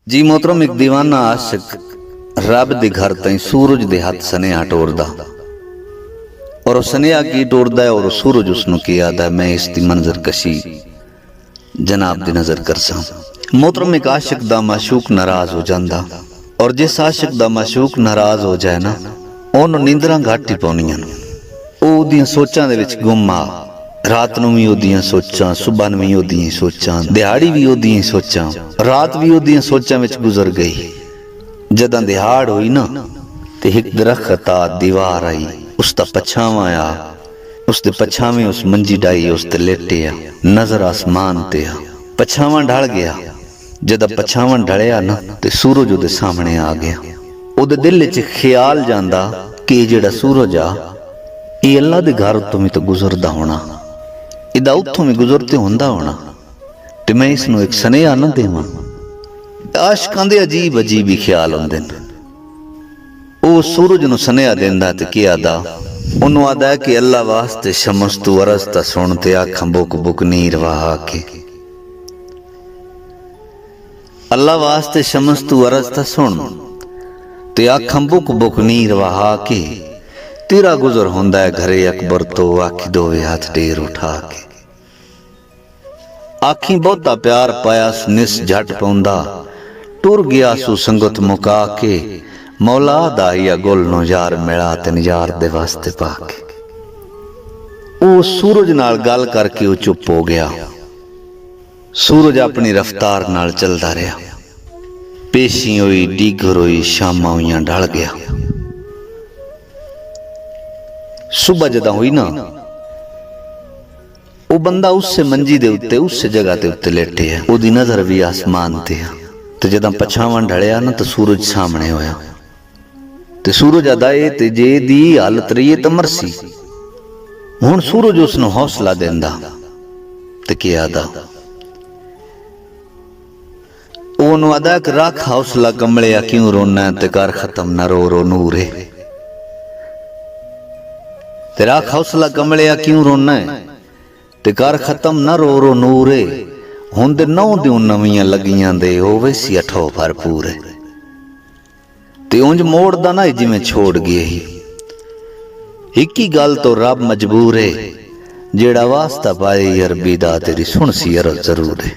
जी मोहतरम, एक दीवाना आशिक रब दे घर ताई सूरज दे हाथ सनेहा टोरदा और उस सनेहा की टोरदा है और सूरज उसनु की आदा है, मैं इसकी मंजर कशी जनाब दी नजर करसा। मोहतरम, एक आशिक दा माशूक नाराज हो जांदा और जिस आशिक दा माशूक नाराज हो जाए ना ओनू नींदरा घट ही पौनियां ओ ओदियां सोचां दे विच गुम आ। रात नूं भी ओदियां सोचां, सुबह नूं भी ओदियां सोचां, दिहाड़ी भी ओदियां सोचां, रात भी ओदियां सोचां विच गुजर गई। जदां दिहाड़ होई ना ते एक दरख्त आ, दीवार आई, उसदा पछावा आ, उसदे पछावे उस मंजी डाई, उसते लेटे आ, नजर आसमान ते आ, पछावा ढल गया। जदा पछावा ढलिया ना ते सूरज ओदे सामने आ गया। ओदे दिल च ख्याल जांदा कि जेड़ा सूरज आ ये अल्लाह दे घर तो भी तो गुजरदा होना, इदा उथों भी गुजरते होंदा होना, ते मैं इसनू एक सनेहा ना देवां। आशिकां दे अजीब अजीब ही ख्याल होंदे ने। ओ सूरज नू सनेहा देंदा ते की आदा, ओनू आदा कि अल्लाह वास्ते शमस तू अरज ता सुन ते आखां बुक बुक नीर वहा के। अल्लाह वास्ते शमस तू अरज ता सुन ते आखां बुक बुक नीर वहा के। तेरा गुजर होंदा है घरे अकबर तो आखी दोवे हाथ ढेर उठा के। आखी बहुता प्यार पाया निस झट पौंदा, टुर गया सू संगत मुका के। मौला दा या गुल नो यार मिला ते यार दे वास्ते पाके। ओ सूरज नाल गल करके ओ चुप हो गया। सूरज अपनी रफ्तार नाल चलदा रहा। पेशी होई, डीगर होई, शामां होईयां, ढल गया। सुबह जदा हुई ना वो बंदा उससे मंजी दे उत्ते उस जगह ते उत्ते लेटे है, ओदी नजर भी आसमान ते है। ते जदा पछावन ढलिया ना तो सूरज सामने होया ते सूरज अदाए ते जे दी हालत रही तो मरसी। हुण सूरज उसनु हौसला देंदा ते की आदा, ओनू आदा कि रख हौसला कमलिया, क्यों रोना है ते कर खत्म ना रो रो नूरे। तेरा हौसला कमलिया, क्यों रोना है ते कर खत्म ना रो रो नूरे। हुण दे 9 दियों नवियां लगियां दे होवे सी 8 भरपूर ते उंज मोड़दा ना जिवें छोड़ गए ही। एक ही गल तो रब मजबूर है, जेड़ा वास्ता पाए अरबी दा तेरी सुन सी अरज जरूर है।